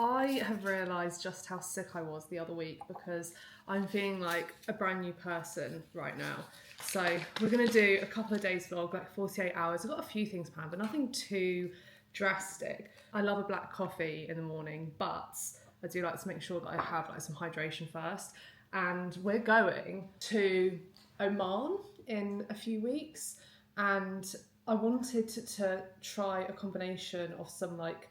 I have realised just how sick I was the other week because I'm feeling like a brand new person right now. So we're going to do a couple of days vlog, like 48 hours. I've got a few things planned, but nothing too drastic. I love a black coffee in the morning, but I do like to make sure that I have like some hydration first. And we're going to Oman in a few weeks, and I wanted to try a combination of some like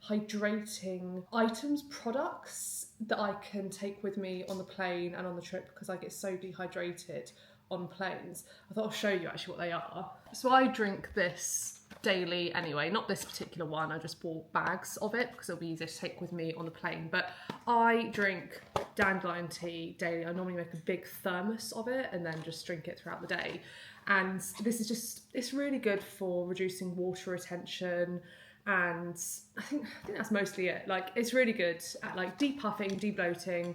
hydrating items, products that I can take with me on the plane and on the trip because I get so dehydrated on planes. I thought I'll show you actually what they are. So I drink this daily anyway, not this particular one, I just bought bags of it because it'll be easier to take with me on the plane, but I drink dandelion tea daily. I normally make a big thermos of it and then just drink it throughout the day. And this is just, it's really good for reducing water retention, and I think that's mostly it. Like, it's really good at like depuffing, debloating,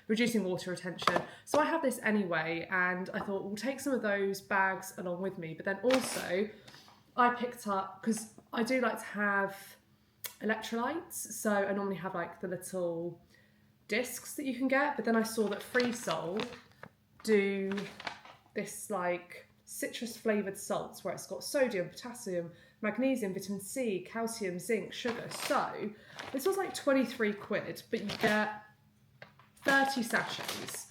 reducing water retention. So I have this anyway, and I thought we'll take some of those bags along with me. But then also I picked up, because I do like to have electrolytes, so I normally have like the little discs that you can get, but then I saw that Free Sol do this like citrus flavoured salts where it's got sodium, potassium, magnesium, vitamin C, calcium, zinc, sugar. So this was like 23 quid, but you get 30 sachets.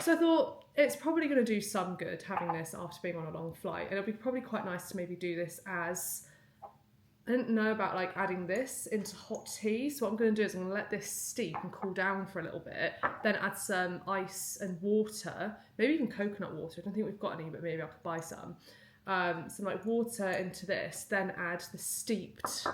So I thought it's probably going to do some good having this after being on a long flight, and it'll be probably quite nice to maybe do this as, I didn't know about like adding this into hot tea, so what I'm going to do is I'm going to let this steep and cool down for a little bit, then add some ice and water, maybe even coconut water. I don't think we've got any, but maybe I could buy some like water into this, then add the steeped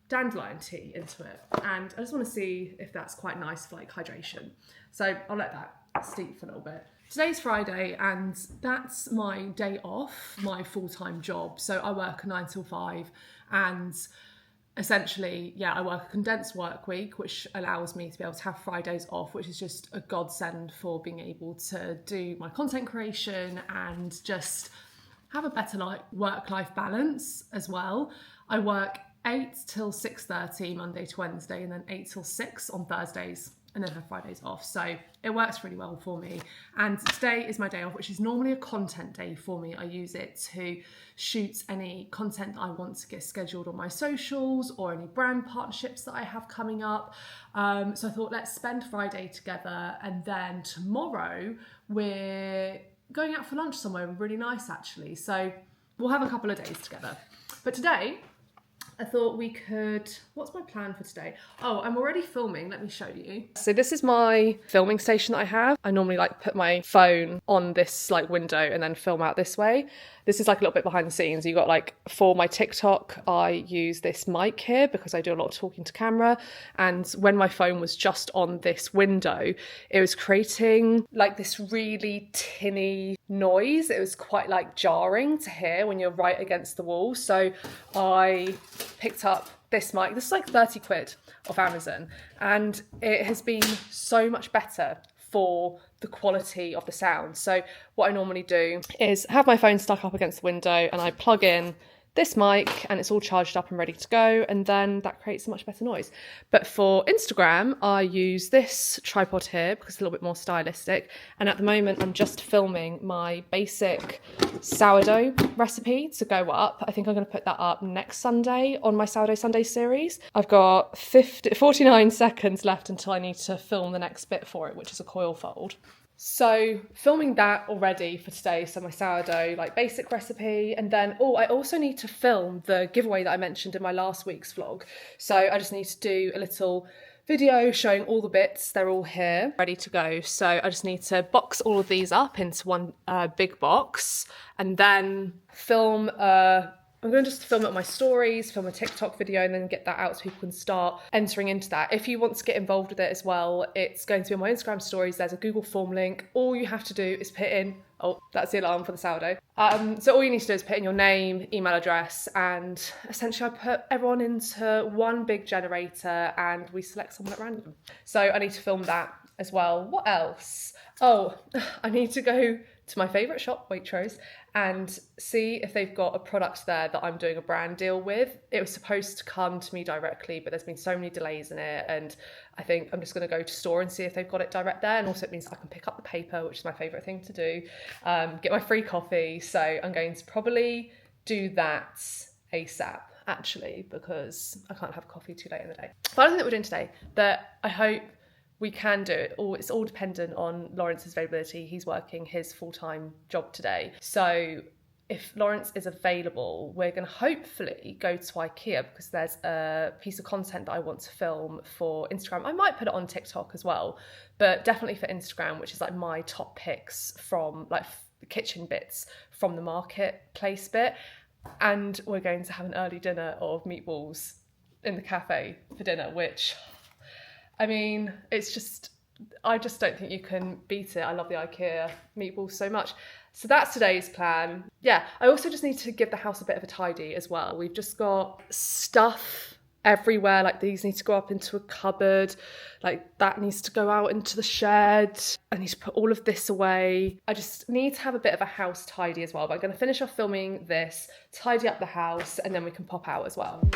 dandelion tea into it, and I just want to see if that's quite nice for like hydration. So I'll let that steep for a little bit. Today's Friday, and that's my day off my full-time job. So I work a 9 till 5, and essentially, yeah, I work a condensed work week, which allows me to be able to have Fridays off, which is just a godsend for being able to do my content creation and just have a better work-life balance as well. I work 8 till 6:30 Monday to Wednesday, and then 8 till 6 on Thursdays, and then have Fridays off. So it works really well for me. And today is my day off, which is normally a content day for me. I use it to shoot any content that I want to get scheduled on my socials or any brand partnerships that I have coming up. So I thought, let's spend Friday together, and then tomorrow we're going out for lunch somewhere really nice actually. So we'll have a couple of days together. But today, I thought we could, what's my plan for today? Oh, I'm already filming, let me show you. So this is my filming station that I have. I normally like put my phone on this like window and then film out this way. This is like a little bit behind the scenes. You got like, for my TikTok, I use this mic here because I do a lot of talking to camera. And when my phone was just on this window, it was creating like this really tinny noise. It was quite like jarring to hear when you're right against the wall. So I picked up this mic. This is like 30 quid off Amazon, and it has been so much better for the quality of the sound. So what I normally do is have my phone stuck up against the window, and I plug in this mic and it's all charged up and ready to go, and then that creates a much better noise. But for Instagram, I use this tripod here because it's a little bit more stylistic, and at the moment I'm just filming my basic sourdough recipe to go up. I think I'm going to put that up next Sunday on my Sourdough Sunday series. I've got 49 seconds left until I need to film the next bit for it, which is a coil fold. So filming that already for today, so my sourdough like basic recipe, and then I also need to film the giveaway that I mentioned in my last week's vlog. So I just need to do a little video showing all the bits. They're all here ready to go. So I just need to box all of these up into one big box, and then film I'm going to just film it on my stories, film a TikTok video, and then get that out so people can start entering into that. If you want to get involved with it as well, it's going to be on my Instagram stories. There's a Google form link. All you have to do is put in, oh, that's the alarm for the sourdough. So all you need to do is put in your name, email address, and essentially I put everyone into one big generator and we select someone at random. So I need to film that as well. What else? Oh, I need to go to my favourite shop, Waitrose, and see if they've got a product there that I'm doing a brand deal with. It was supposed to come to me directly, but there's been so many delays in it, and I think I'm just going to go to store and see if they've got it direct there. And also it means I can pick up the paper, which is my favourite thing to do, get my free coffee. So I'm going to probably do that ASAP, actually, because I can't have coffee too late in the day. Final thing that we're doing today that I hope we can do it, or it's all dependent on Lawrence's availability. He's working his full-time job today. So if Lawrence is available, we're going to hopefully go to Ikea because there's a piece of content that I want to film for Instagram. I might put it on TikTok as well, but definitely for Instagram, which is like my top picks from like kitchen bits from the marketplace bit. And we're going to have an early dinner of meatballs in the cafe for dinner, which, I mean, it's just, I just don't think you can beat it. I love the Ikea meatballs so much. So that's today's plan. Yeah, I also just need to give the house a bit of a tidy as well. We've just got stuff everywhere, like these need to go up into a cupboard, like that needs to go out into the shed. I need to put all of this away. I just need to have a bit of a house tidy as well, but I'm going to finish off filming this, tidy up the house, and then we can pop out as well.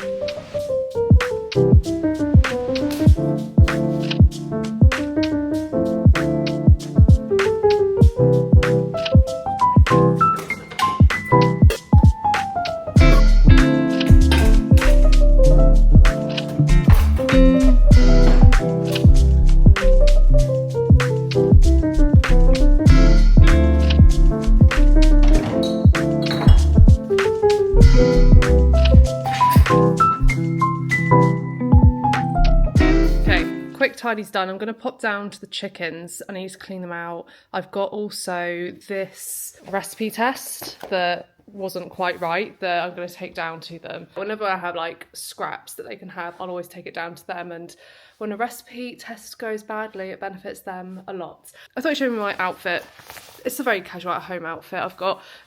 Tidy's done. I'm going to pop down to the chickens. I need to clean them out. I've got also this recipe test that wasn't quite right that I'm going to take down to them. Whenever I have like scraps that they can have, I'll always take it down to them, and when a recipe test goes badly, it benefits them a lot. I thought I'd show you my outfit. It's a very casual at home outfit.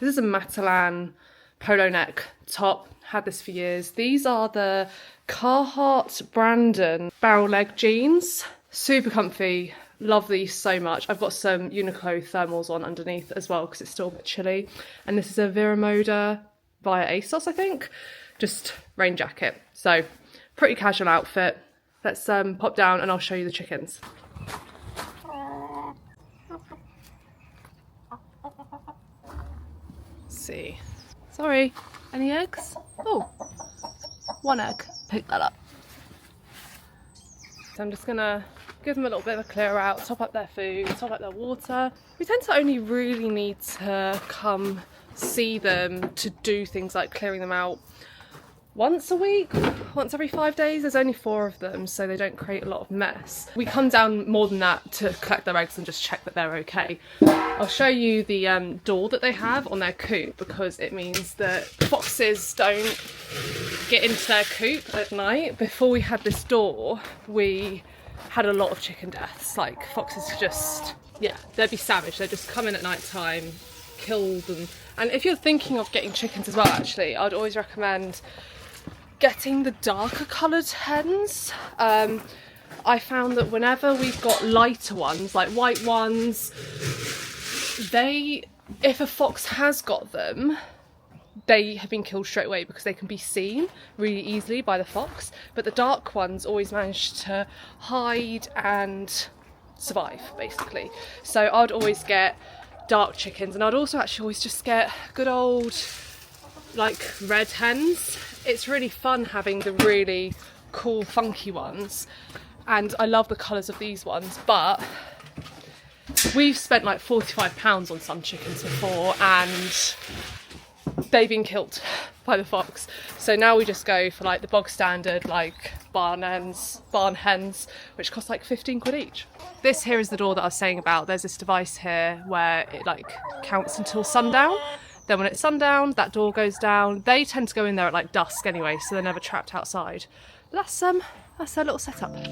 This is a Matalan polo neck top. Had this for years. These are the Carhartt Brandon barrel leg jeans. Super comfy. Love these so much. I've got some Uniqlo thermals on underneath as well because it's still a bit chilly. And this is a Vera Moda via ASOS, I think. Just rain jacket. So pretty casual outfit. Let's pop down and I'll show you the chickens. Let's see. Sorry. Any eggs? Oh, one egg. Pick that up. So I'm just gonna give them a little bit of a clear out, top up their food, top up their water. We tend to only really need to come see them to do things like clearing them out once a week, once every 5 days. There's only 4 of them, so they don't create a lot of mess. We come down more than that to collect their eggs and just check that they're okay. I'll show you the door that they have on their coop because it means that foxes don't get into their coop at night. Before we had this door, we had a lot of chicken deaths. Like foxes just, yeah, they'd be savage. They'd just come in at night time, kill them. And if you're thinking of getting chickens as well, actually, I'd always recommend getting the darker coloured hens. I found that whenever we've got lighter ones, like white ones, if a fox has got them, they have been killed straight away because they can be seen really easily by the fox. But the dark ones always manage to hide and survive, basically. So I'd always get dark chickens, and I'd also actually always just get good old like red hens. It's really fun having the really cool funky ones, and I love the colours of these ones, but we've spent like £45 on some chickens before and they've been killed by the fox. So now we just go for like the bog standard like barn hens, which cost like 15 quid each. This here is the door that I was saying about. There's this device here where it like counts until sundown. Then when it's sundown, that door goes down. They tend to go in there at like dusk anyway, so they're never trapped outside. But that's their little setup. Okay,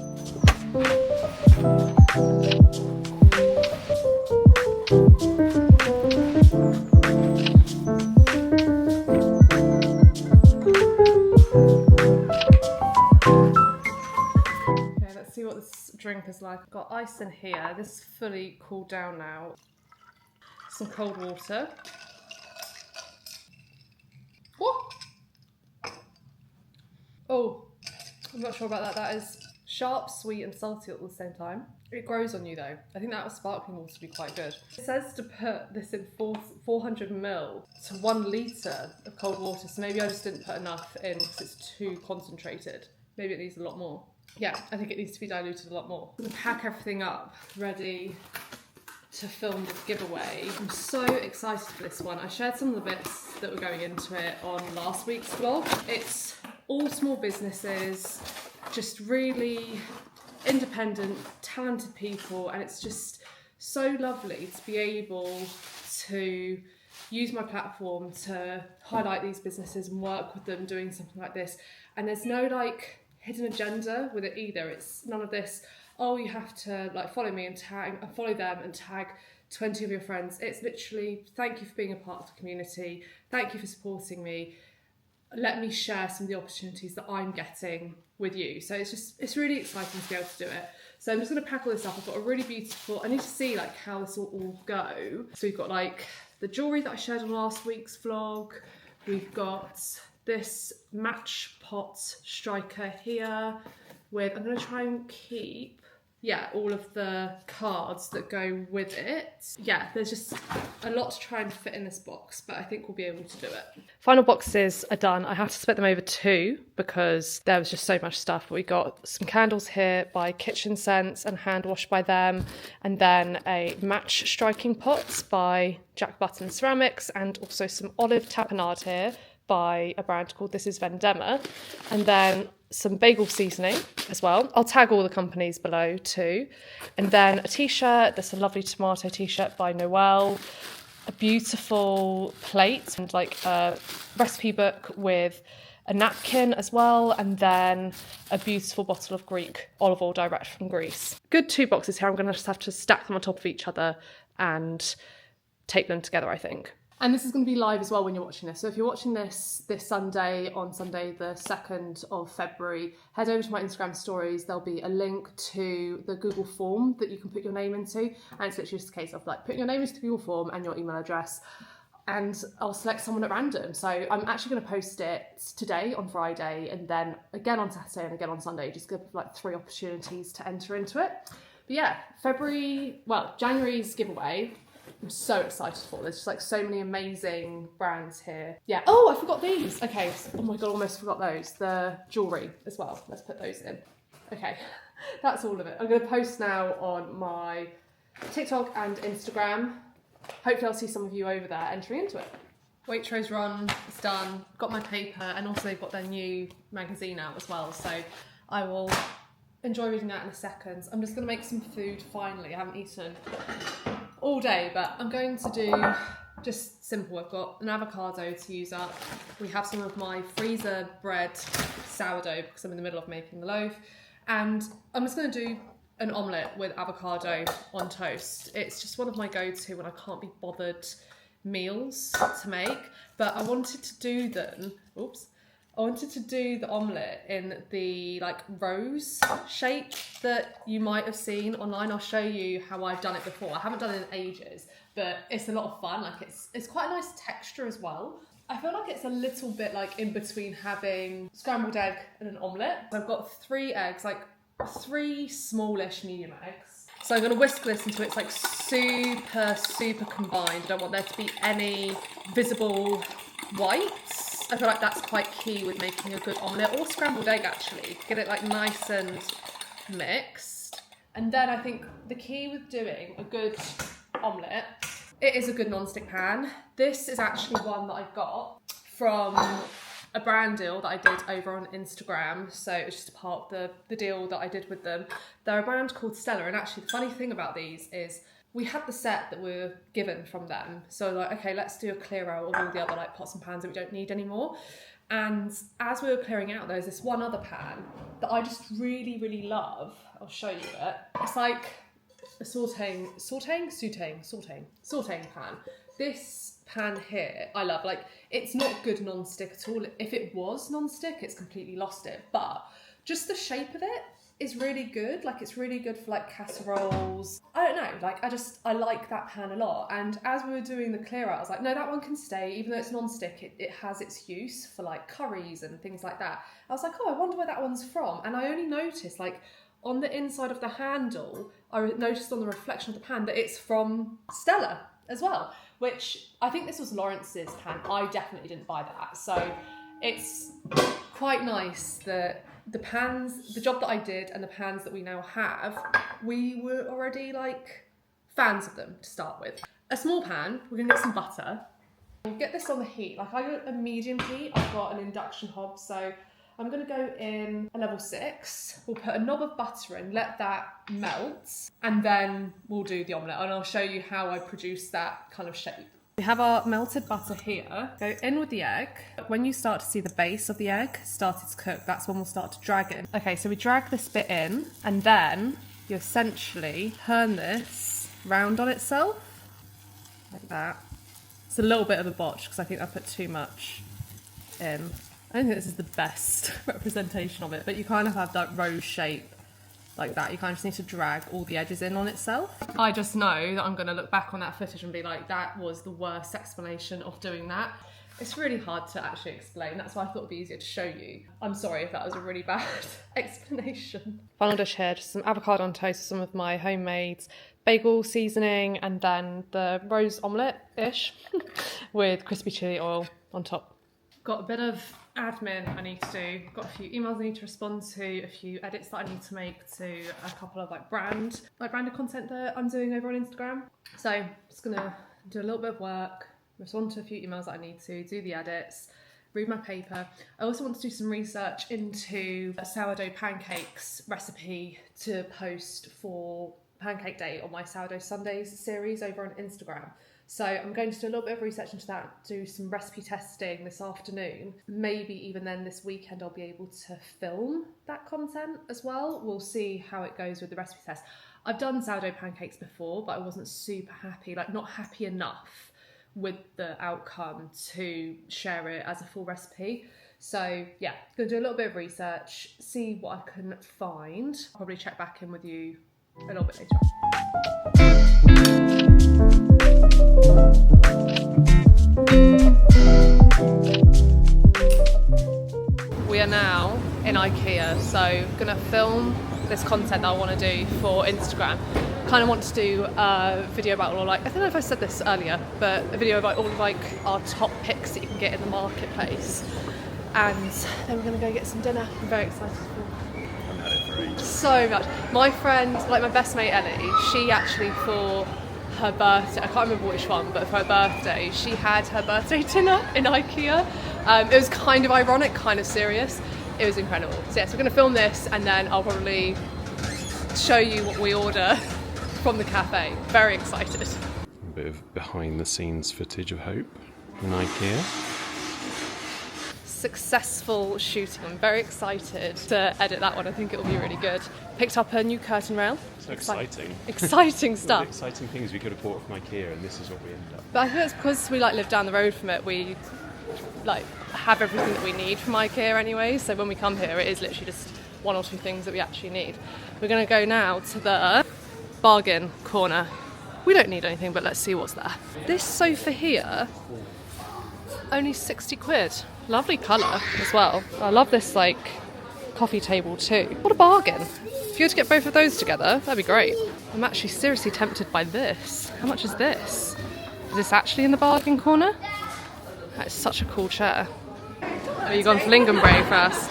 let's see what this drink is like. I've got ice in here. This is fully cooled down now. some cold water. What? Oh, I'm not sure about that. That is sharp, sweet and salty at the same time. It grows on you though. I think that was sparkling water would be quite good. It says to put this in 400 ml to 1 litre of cold water. So maybe I just didn't put enough in because it's too concentrated. Maybe it needs a lot more. Yeah, I think it needs to be diluted a lot more. I'm gonna pack everything up, ready to film the giveaway. I'm so excited for this one. I shared some of the bits that were going into it on last week's vlog. It's all small businesses, just really independent, talented people, and it's just so lovely to be able to use my platform to highlight these businesses and work with them doing something like this. And there's no like hidden agenda with it either. It's none of this, oh, you have to like follow me and follow them and tag 20 of your friends. It's literally, thank you for being a part of the community. Thank you for supporting me. Let me share some of the opportunities that I'm getting with you. So it's really exciting to be able to do it. So I'm just going to pack all this up. I've got a really beautiful, I need to see like how this will all go. So we've got like the jewellery that I shared on last week's vlog. We've got this match pot striker here with, I'm going to try and keep, yeah, all of the cards that go with it. Yeah, there's just a lot to try and fit in this box, but I think we'll be able to do it. Final boxes are done. I had to split them over 2 because there was just so much stuff. We got some candles here by Kitchen Sense and Hand Wash by them, and then a match striking pot by Jack Button Ceramics, and also some olive tapenade here by a brand called This Is Vendema, and then some bagel seasoning as well. I'll tag all the companies below too. And then a t-shirt, there's a lovely tomato t-shirt by Noelle, a beautiful plate and like a recipe book with a napkin as well, and then a beautiful bottle of Greek olive oil direct from Greece. Good 2 boxes here. I'm gonna just have to stack them on top of each other and tape them together, I think. And this is going to be live as well when you're watching this. So if you're watching this Sunday, on Sunday the 2nd of February, head over to my Instagram stories. There'll be a link to the Google form that you can put your name into. And it's literally just a case of like putting your name into the Google form and your email address. And I'll select someone at random. So I'm actually going to post it today on Friday, and then again on Saturday and again on Sunday. Just give like 3 opportunities to enter into it. But yeah, January's giveaway, I'm so excited for. There's just like so many amazing brands here. Yeah. Oh, I forgot these. Okay. Oh my God, almost forgot those. The jewellery as well. Let's put those in. Okay. That's all of it. I'm going to post now on my TikTok and Instagram. Hopefully I'll see some of you over there entering into it. Waitrose run is done. Got my paper, and also they've got their new magazine out as well. So I will enjoy reading that in a second. I'm just going to make some food finally. I haven't eaten all day, but I'm going to do just simple. I've got an avocado to use up. We have some of my freezer bread sourdough because I'm in the middle of making the loaf, and I'm just going to do an omelette with avocado on toast. It's just one of my go-to when I can't be bothered meals to make, but I wanted to do them, I wanted to do the omelette in the like rose shape that you might have seen online. I'll show you how I've done it before. I haven't done it in ages, but it's a lot of fun. Like it's quite a nice texture as well. I feel like it's a little bit like in between having scrambled egg and an omelette. So I've got 3 eggs, like 3 smallish medium eggs. So I'm going to whisk this until it's like super combined. I don't want there to be any visible whites. I feel like that's quite key with making a good omelette, or scrambled egg actually. Get it like nice and mixed. And then I think the key with doing a good omelette, it is a good non-stick pan. This is actually one that I got from a brand deal that I did over on Instagram. So it was just a part of the deal that I did with them. They're a brand called Stella, and actually the funny thing about these is we had the set that we were given from them. So like, okay, let's do a clear out of all the other like pots and pans that we don't need anymore. And as we were clearing out, there's this one other pan that I just really love. I'll show you it. It's like a sauteing pan. This pan here, I love. Like, it's not good non-stick at all. If it was non-stick, it's completely lost it. But just the shape of it, is really good. Like, it's really good for like casseroles. I don't know, like I like that pan a lot. And as we were doing the clear out, I was like, no, that one can stay, even though it's non-stick, it has its use for like curries and things like that. I was like, oh, I wonder where that one's from. And I only noticed like on the inside of the handle, I noticed on the reflection of the pan that it's from Stella as well, which I think this was Lawrence's pan. I definitely didn't buy that. So it's quite nice that the pans, the job that I did and the pans that we now have, we were already like fans of them to start with. A small pan, we're gonna get some butter. We'll get this on the heat. Like, I got a medium heat, I've got an induction hob, so I'm gonna go in a level 6. We'll put a knob of butter in, let that melt, and then we'll do the omelette, and I'll show you how I produce that kind of shape. We have our melted butter here. Go in with the egg. When you start to see the base of the egg started to cook, that's when we'll start to drag it. Okay, so we drag this bit in, and then you essentially turn this round on itself, like that. It's a little bit of a botch, because I think I put too much in. I don't think this is the best representation of it, but you kind of have that rose shape like that. You kind of just need to drag all the edges in on itself. I just know that I'm going to look back on that footage and be like, that was the worst explanation of doing that. It's really hard to actually explain. That's why I thought it'd be easier to show you. I'm sorry if that was a really bad explanation. Final dish here, just some avocado on toast, some of my homemade bagel seasoning, and then the rose omelette-ish with crispy chili oil on top. Got a bit of admin I need to do. Got a few emails I need to respond to, a few edits that I need to make to a couple of branded content that I'm doing over on Instagram. So I'm just gonna do a little bit of work, respond to a few emails that I need to, do the edits, read my paper. I also want to do some research into a sourdough pancakes recipe to post for Pancake Day on my Sourdough Sundays series over on Instagram. So I'm going to do a little bit of research into that, do some recipe testing this afternoon. Maybe even then this weekend I'll be able to film that content as well. We'll see how it goes with the recipe test. I've done sourdough pancakes before, but I wasn't super happy, not happy enough with the outcome to share it as a full recipe. So yeah, gonna do a little bit of research, see what I can find. I'll probably check back in with you a little bit later on. We are now in Ikea, so I'm gonna film this content that I want to do for Instagram. Kind of want to do a video about all I don't know if I said this earlier, but a video about all of our top picks that you can get in the marketplace. And then we're gonna go get some dinner. I'm very excited for so much. My friend, my best mate Ellie, she actually for her birthday, I can't remember which one, but for her birthday, she had her birthday dinner in Ikea. It was kind of ironic, kind of serious. It was incredible. So yes, we're going to film this and then I'll probably show you what we order from the cafe. Very excited. A bit of behind the scenes footage of Hope in Ikea. Successful shooting. I'm very excited to edit that one. I think it will be really good. Picked up a new curtain rail. So exciting. Exciting stuff. The exciting things we could have bought from Ikea, and this is what we ended up. But I think it's because we live down the road from it. We have everything that we need from Ikea anyway. So when we come here, it is literally just one or two things that we actually need. We're going to go now to the bargain corner. We don't need anything, but let's see what's there. This sofa here, only 60 quid. Lovely colour as well. I love this coffee table too. What a bargain. If you were to get both of those together, that'd be great. I'm actually seriously tempted by this. How much is this? Is this actually in the bargain corner? That is such a cool chair. Oh, you gone for lingonbray first?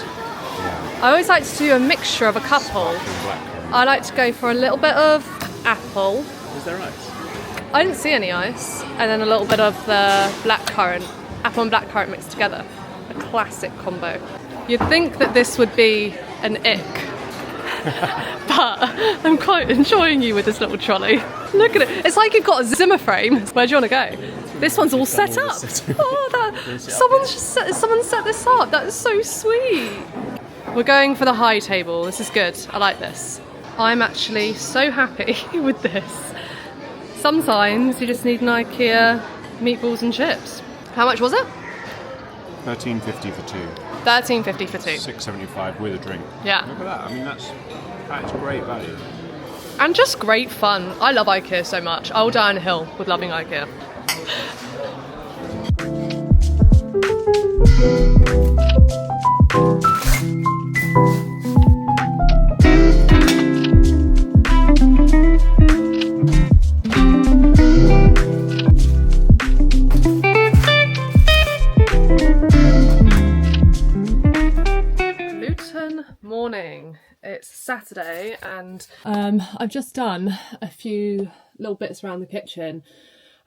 I always like to do a mixture of a couple. I like to go for a little bit of apple. Is there ice? I didn't see any ice. And then a little bit of the blackcurrant. Apple and blackcurrant mixed together. A classic combo. You'd think that this would be an ick. But I'm quite enjoying you with this little trolley. Look at it. It's like you've got a Zimmer frame. Where do you want to go? This one's all set up. Oh, someone set this up. That is so sweet. We're going for the high table. This is good. I like this. I'm actually so happy with this. Sometimes you just need an Ikea meatballs and chips. How much was it? $13.50 for two. $13.50 for two. $6.75 with a drink. Yeah. Look at that. I mean, that's That is great value. And just great fun. I love Ikea so much. I'll die on a hill with loving Ikea. Morning. It's Saturday and I've just done a few little bits around the kitchen,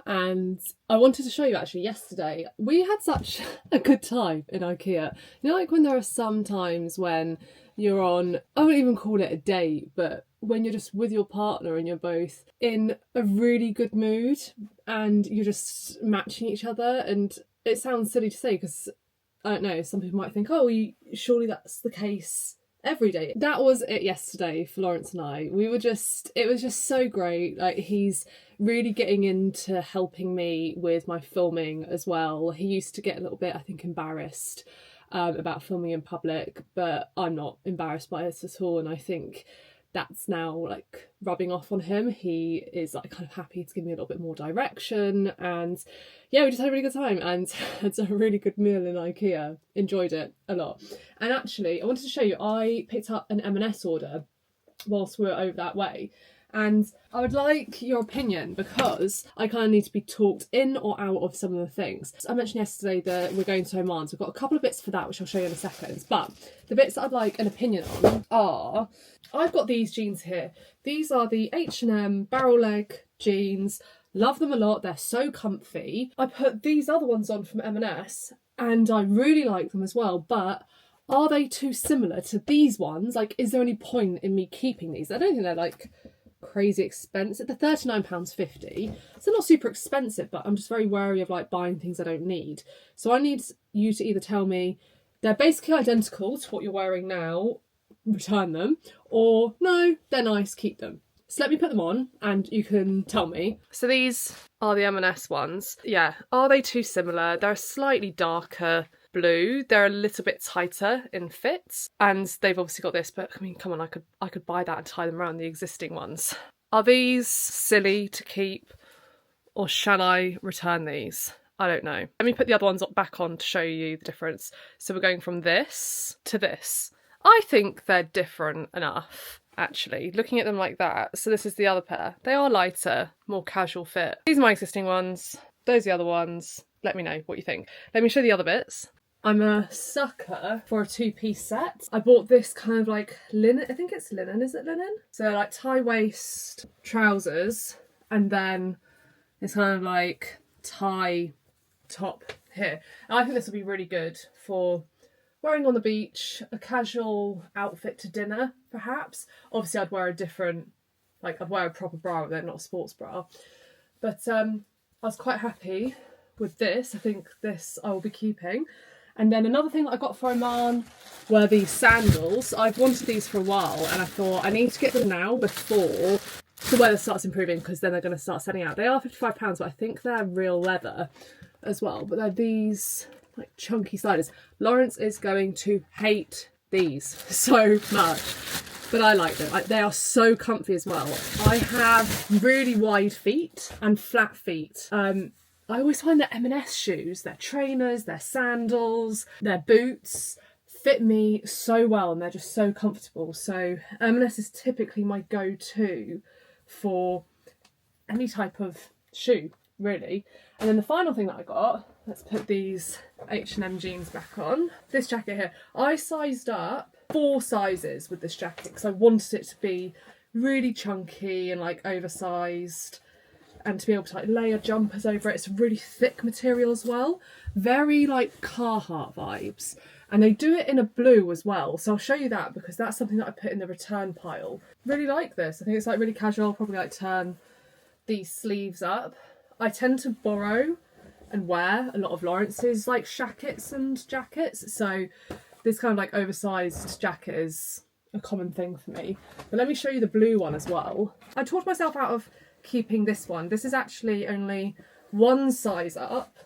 and I wanted to show you actually yesterday. We had such a good time in Ikea. You know, like when there are some times when you're on, I wouldn't even call it a date, but when you're just with your partner and you're both in a really good mood and you're just matching each other. And it sounds silly to say because I don't know, some people might think, oh, surely that's the case every day. That was it yesterday for Lawrence and I. It was just so great. Like, he's really getting into helping me with my filming as well. He used to get a little bit, I think, embarrassed about filming in public, but I'm not embarrassed by it at all. And I think that's now like rubbing off on him. He is like kind of happy to give me a little bit more direction, and yeah, we just had a really good time and had a really good meal in Ikea. Enjoyed it a lot. And actually, I wanted to show you, I picked up an M&S order whilst we were over that way, and I would like your opinion because I kind of need to be talked in or out of some of the things. I mentioned yesterday that we're going to Oman, so I've got a couple of bits for that which I'll show you in a second, but the bits that I'd like an opinion on are, I've got these jeans here. These are the H&M barrel leg jeans. Love them a lot. They're so comfy. I put these other ones on from M&S and I really like them as well, but are they too similar to these ones? Like, is there any point in me keeping these? I don't think they're like crazy expensive. They're £39.50. So they're not super expensive, but I'm just very wary of like buying things I don't need. So I need you to either tell me they're basically identical to what you're wearing now, return them, or no, they're nice, keep them. So let me put them on and you can tell me. So these are the M&S ones. Yeah, are they too similar? They're a slightly darker blue. They're a little bit tighter in fits, and they've obviously got this, but I mean, come on, I could buy that and tie them around the existing ones. Are these silly to keep, or shall I return these? I don't know. Let me put the other ones back on to show you the difference. So we're going from this to this. I think they're different enough, actually, looking at them like that. So this is the other pair. They are lighter, more casual fit. These are my existing ones. Those are the other ones. Let me know what you think. Let me show you the other bits. I'm a sucker for a two-piece set. I bought this kind of like linen, I think it's linen, is it linen? So like tie waist trousers, and then it's kind of like tie top here. And I think this will be really good for wearing on the beach, a casual outfit to dinner, perhaps. Obviously I'd wear a different, like I'd wear a proper bra with it, not a sports bra. But I was quite happy with this. I think this I will be keeping. And then another thing that I got for Oman were these sandals. I've wanted these for a while and I thought I need to get them now before the weather starts improving, because then they're going to start selling out. They are £55, but I think they're real leather as well. But they're these like chunky sliders. Lawrence is going to hate these so much, but I like them. They are so comfy as well. I have really wide feet and flat feet. I always find that M&S shoes, their trainers, their sandals, their boots fit me so well, and they're just so comfortable. So M&S is typically my go-to for any type of shoe, really. And then the final thing that I got, let's put these H&M jeans back on. This jacket here, I sized up 4 sizes with this jacket because I wanted it to be really chunky and like oversized, and to be able to like layer jumpers over it. It's a really thick material as well. Very like Carhartt vibes. And they do it in a blue as well. So I'll show you that because that's something that I put in the return pile. Really like this. I think it's like really casual. I'll probably like turn these sleeves up. I tend to borrow and wear a lot of Lawrence's like shackets and jackets. So this kind of like oversized jacket is a common thing for me. But let me show you the blue one as well. I talked myself out of keeping this one. This is actually only one size up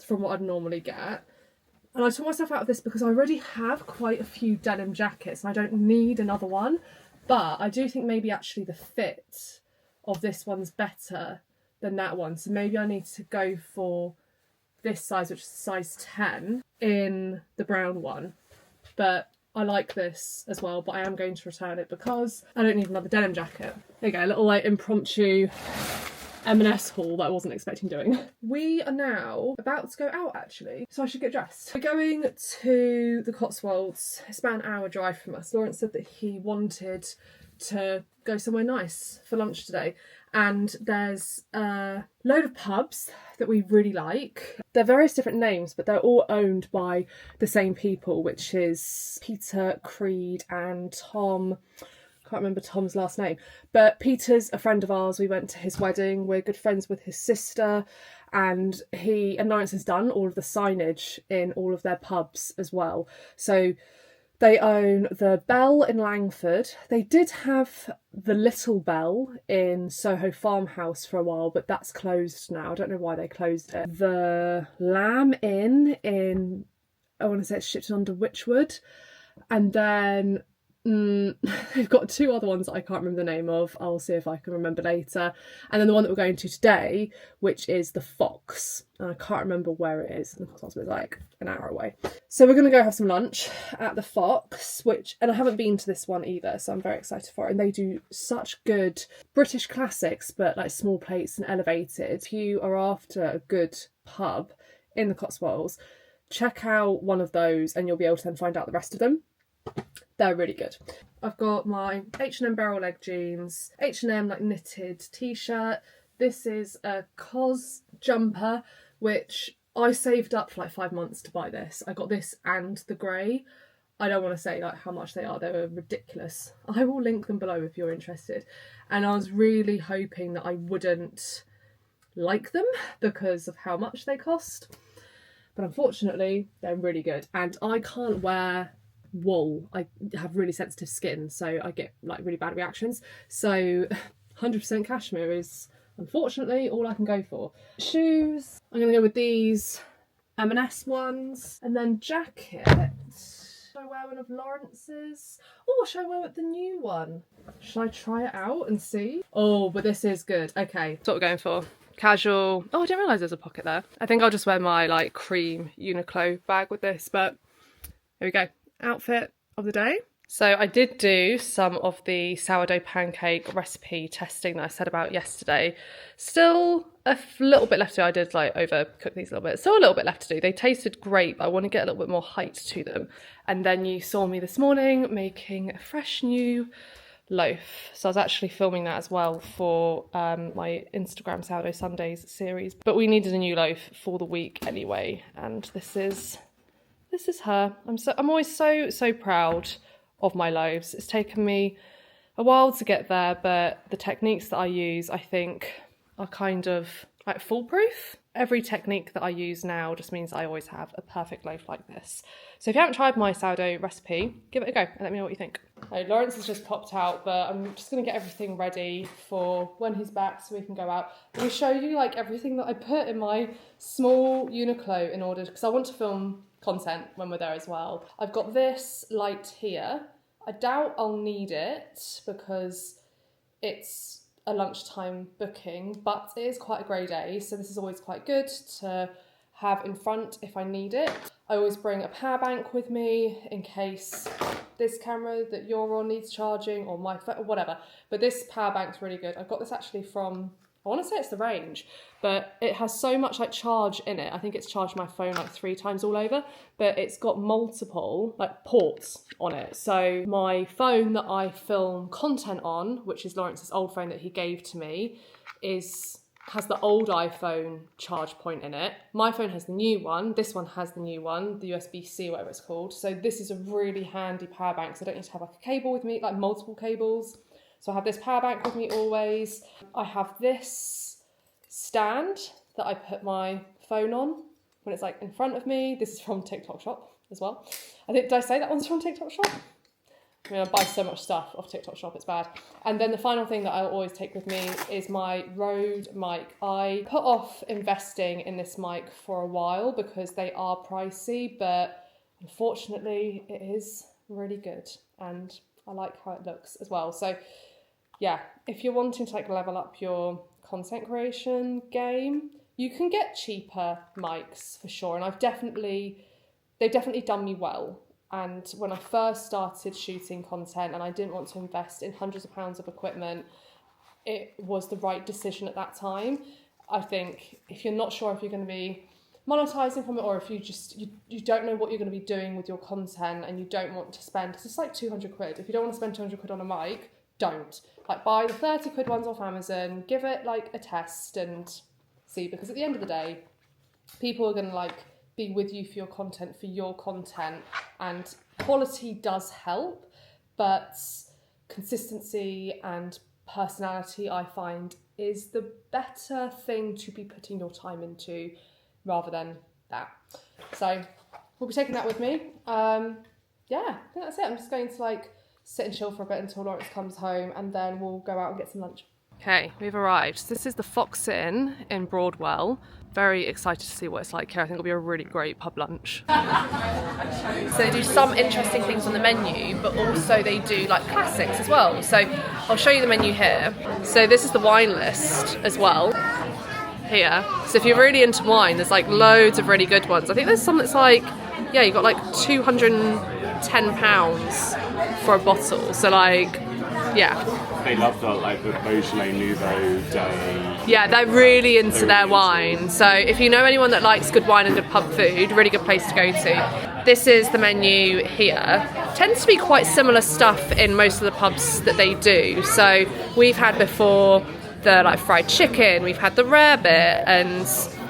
from what I'd normally get. And I took myself out of this because I already have quite a few denim jackets and I don't need another one. But I do think maybe actually the fit of this one's better than that one. So maybe I need to go for this size, which is size 10 in the brown one. But I like this as well, but I am going to return it because I don't need another denim jacket. There you go, a little like impromptu M&S haul that I wasn't expecting doing. We are now about to go out actually, so I should get dressed. We're going to the Cotswolds. It's about an hour drive from us. Lawrence said that he wanted to go somewhere nice for lunch today, and there's a load of pubs that we really like. They're various different names, but they're all owned by the same people, which is Peter, Creed and Tom. Can't remember Tom's last name, but Peter's a friend of ours. We went to his wedding. We're good friends with his sister, and Lawrence has done all of the signage in all of their pubs as well. So they own the Bell in Langford. They did have the Little Bell in Soho Farmhouse for a while, but that's closed now. I don't know why they closed it. The Lamb Inn in, I want to say it's Shipton under Witchwood, and then they've got two other ones that I can't remember the name of. I'll see if I can remember later. And then the one that we're going to today, which is the Fox. And I can't remember where it is. It's like an hour away. So we're going to go have some lunch at the Fox, and I haven't been to this one either, so I'm very excited for it. And they do such good British classics, but like small plates and elevated. If you are after a good pub in the Cotswolds, check out one of those and you'll be able to then find out the rest of them. They're really good. I've got my H&M barrel leg jeans, H&M like knitted t-shirt. This is a COS jumper, which I saved up for like 5 months to buy this. I got this and the grey. I don't want to say like how much they are. They were ridiculous. I will link them below if you're interested. And I was really hoping that I wouldn't like them because of how much they cost. But unfortunately, they're really good. And I can't wear wool. I have really sensitive skin, so I get like really bad reactions. So 100% cashmere is unfortunately all I can go for. Shoes, I'm going to go with these M&S ones. And then jacket, should I wear one of Lawrence's? Or should I wear the new one? Should I try it out and see? Oh, but this is good. Okay, that's what we're going for. Casual. Oh, I didn't realise there's a pocket there. I think I'll just wear my like cream Uniqlo bag with this, but here we go. Outfit of the day. So I did do some of the sourdough pancake recipe testing that I said about yesterday. Still a little bit left to do. I did like overcook these a little bit. Still a little bit left to do. They tasted great, but I want to get a little bit more height to them. And then you saw me this morning making a fresh new loaf. So I was actually filming that as well for my Instagram Sourdough Sundays series. But we needed a new loaf for the week anyway. And this is her. I'm always so proud of my loaves. It's taken me a while to get there, but the techniques that I use, I think, are kind of like foolproof. Every technique that I use now just means I always have a perfect loaf like this. So if you haven't tried my sourdough recipe, give it a go and let me know what you think. Okay, Lawrence has just popped out, but I'm just going to get everything ready for when he's back so we can go out. Let me show you like everything that I put in my small Uniqlo in order, because I want to film content when we're there as well. I've got this light here. I doubt I'll need it because it's a lunchtime booking, but it is quite a grey day, so this is always quite good to have in front if I need it. I always bring a power bank with me in case this camera that you're on needs charging, or my phone, or whatever. But this power bank's really good. I've got this actually from, I want to say it's the Range, but it has so much like charge in it. I think it's charged my phone like 3 times all over, but it's got multiple like ports on it. So my phone that I film content on, which is Lawrence's old phone that he gave to me, has the old iPhone charge point in it. My phone has the new one. This one has the new one, the USB-C, whatever it's called. So this is a really handy power bank. So I don't need to have like a cable with me, like multiple cables. So I have this power bank with me always. I have this stand that I put my phone on when it's like in front of me. This is from TikTok Shop as well. Did I say that one's from TikTok Shop? I mean, I buy so much stuff off TikTok Shop, it's bad. And then the final thing that I'll always take with me is my Rode mic. I put off investing in this mic for a while because they are pricey, but unfortunately it is really good. And I like how it looks as well. So yeah, if you're wanting to like level up your content creation game, you can get cheaper mics for sure. And they've definitely done me well. And when I first started shooting content and I didn't want to invest in hundreds of pounds of equipment, it was the right decision at that time. I think if you're not sure if you're going to be monetizing from it, or if you don't know what you're going to be doing with your content and you don't want to spend, because it's like 200 quid. If you don't want to spend 200 quid on a mic, don't. Like, buy the 30 quid ones off Amazon, give it like a test and see, because at the end of the day, people are going to like be with you for your content, and quality does help, but consistency and personality, I find, is the better thing to be putting your time into rather than that. So we'll be taking that with me. Yeah, I think that's it. I'm just going to like sit and chill for a bit until Lawrence comes home, and then we'll go out and get some lunch. Okay, we've arrived. This is the Fox Inn in Broadwell. Very excited to see what it's like here. I think it'll be a really great pub lunch. So they do some interesting things on the menu, but also they do like classics as well. So I'll show you the menu here. So this is the wine list as well here. So if you're really into wine, there's like loads of really good ones. I think there's some that's like, yeah, you got like £210 for a bottle. So like, yeah. They love the Beaujolais Nouveau Day. Yeah, they're really into their wine. So if you know anyone that likes good wine and good pub food, really good place to go to. This is the menu here. Tends to be quite similar stuff in most of the pubs that they do. So we've had before the like fried chicken, we've had the rarebit, and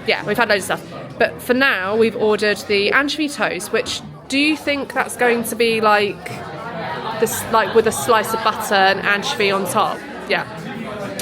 yeah, we've had loads of stuff. But for now, we've ordered the anchovy toast, which, do you think that's going to be like this, like with a slice of butter and anchovy on top? Yeah.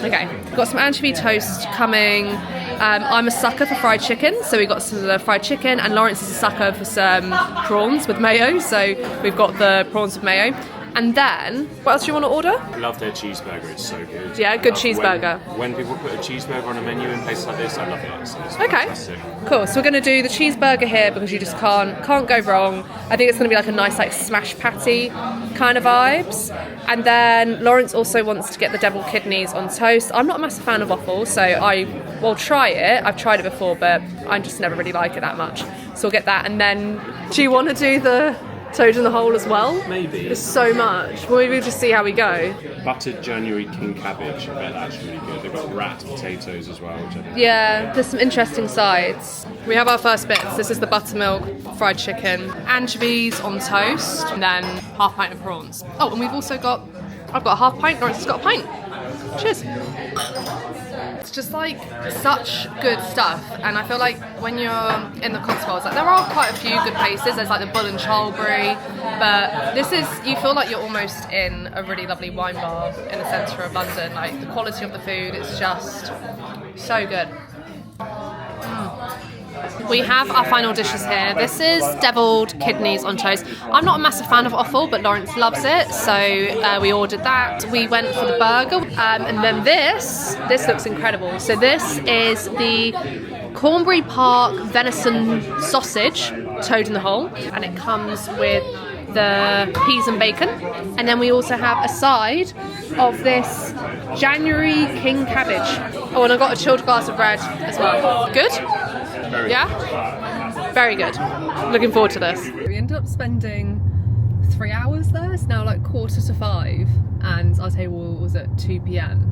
Okay. We've got some anchovy toast coming. I'm a sucker for fried chicken, so we got some of the fried chicken, and Lawrence is a sucker for some prawns with mayo, so we've got the prawns with mayo. And then, what else do you want to order? I love their cheeseburger, it's so good. Yeah, good cheeseburger. When people put a cheeseburger on a menu in places like this, I love it. It's okay, fantastic. Cool. So we're going to do the cheeseburger here because you just can't go wrong. I think it's going to be like a nice like smash patty kind of vibes. And then Lawrence also wants to get the deviled kidneys on toast. I'm not a massive fan of waffle, so I will try it. I've tried it before, but I just never really like it that much. So we'll get that. And then, do you want to do the toad in the hole as well? Maybe. There's so much. Well, maybe we'll just see how we go. Buttered January king cabbage, I bet that's really good. They've got rat potatoes as well, which I think. Yeah, there's some interesting sides. We have our first bits. This is the buttermilk fried chicken, anchovies on toast, and then half pint of prawns. Oh, and we've also got, I've got a half pint, Lawrence has got a pint. Cheers. It's just like such good stuff, and I feel like when you're in the Cotswolds, like there are quite a few good places. There's like the Bull and Charlbury, but this is, you feel like you're almost in a really lovely wine bar in the centre of London. Like the quality of the food is just so good. We have our final dishes here. This is deviled kidneys on toast. I'm not a massive fan of offal, but Lawrence loves it, so we ordered that. We went for the burger, and then this looks incredible. So this is the Cornbury Park venison sausage, toad in the hole, and it comes with the peas and bacon. And then we also have a side of this January king cabbage. Oh, and I got a chilled glass of red as well. Good? Yeah? Very good. Looking forward to this. We ended up spending 3 hours there. It's now like 4:45 and our table was at 2 p.m.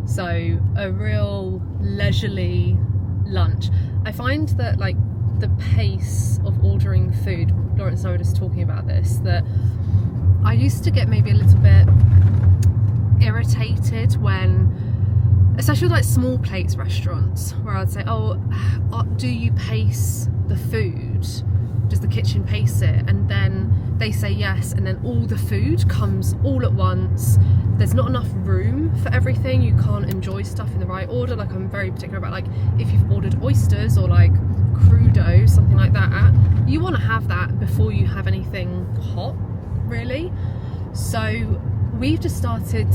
So a real leisurely lunch. I find that like the pace of ordering food, Lawrence and I were just talking about this, that I used to get maybe a little bit irritated when, especially with like small plates restaurants, where I'd say, oh, do you pace the food? Does the kitchen pace it? And then they say yes, and then all the food comes all at once. There's not enough room for everything. You can't enjoy stuff in the right order. Like, I'm very particular about, like, if you've ordered oysters or like crudo, something like that, you want to have that before you have anything hot, really. So we've just started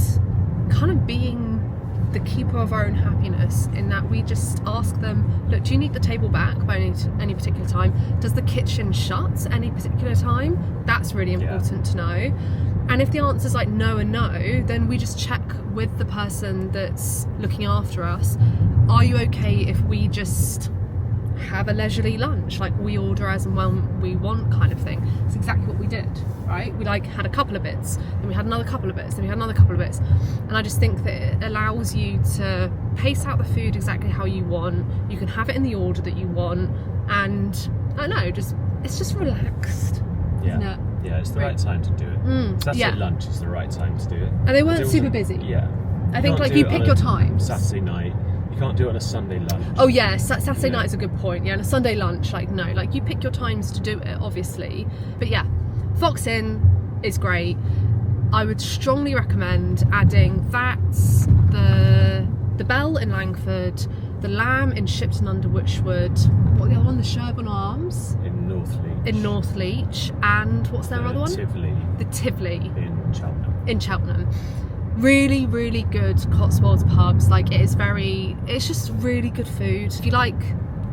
kind of being the keeper of our own happiness, in that we just ask them, look, do you need the table back by any particular time? Does the kitchen shut any particular time? That's really important to know. And if the answer's like no and no, then we just check with the person that's looking after us, are you okay if we just have a leisurely lunch, like we order as and when we want, kind of thing. It's exactly what we did, right? We like had a couple of bits, then we had another couple of bits, then we had another couple of bits, and I just think that it allows you to pace out the food exactly how you want. You can have it in the order that you want, and I don't know, it's just relaxed, isn't it? Yeah, it's the right time to do it. Saturday lunch is the right time to do it. And they weren't super busy. Yeah. I think like you pick your times. Saturday night. You can't do it on a Sunday lunch. Oh yeah, Saturday night is a good point. Yeah, and a Sunday lunch, like no, like you pick your times to do it, obviously. But yeah, Fox Inn is great. I would strongly recommend adding that, the Bell in Langford, the Lamb in Shipton under Witchwood, what the other one? The Sherborne Arms in North Leach, and what's their other one? Tivoli. The Tivoli in Cheltenham. Really, really good Cotswolds pubs. Like it's just really good food. If you like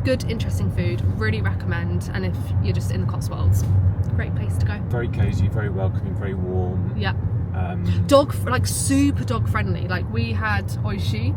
good, interesting food, really recommend. And if you're just in the Cotswolds, great place to go. Very cosy, very welcoming, very warm. Yeah. Like super dog friendly. Like we had Oishi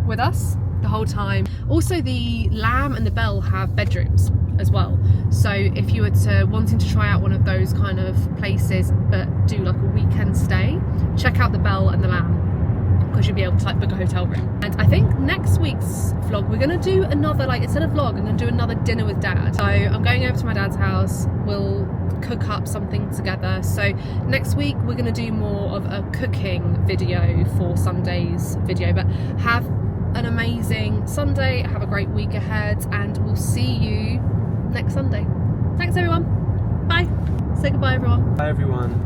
with us the whole time. Also, the Lamb and the Bell have bedrooms as well. So if you were wanting to try out one of those kind of places but do like a weekend stay, check out the Bell and the Lamb, because you'll be able to like book a hotel room. And I think next week's vlog we're gonna do another, like instead of vlog, I'm gonna do another dinner with Dad. So I'm going over to my dad's house, we'll cook up something together. So next week we're gonna do more of a cooking video for Sunday's video. But have an amazing Sunday, have a great week ahead, and we'll see you next Sunday. Thanks everyone. Bye. Say goodbye everyone. Bye everyone.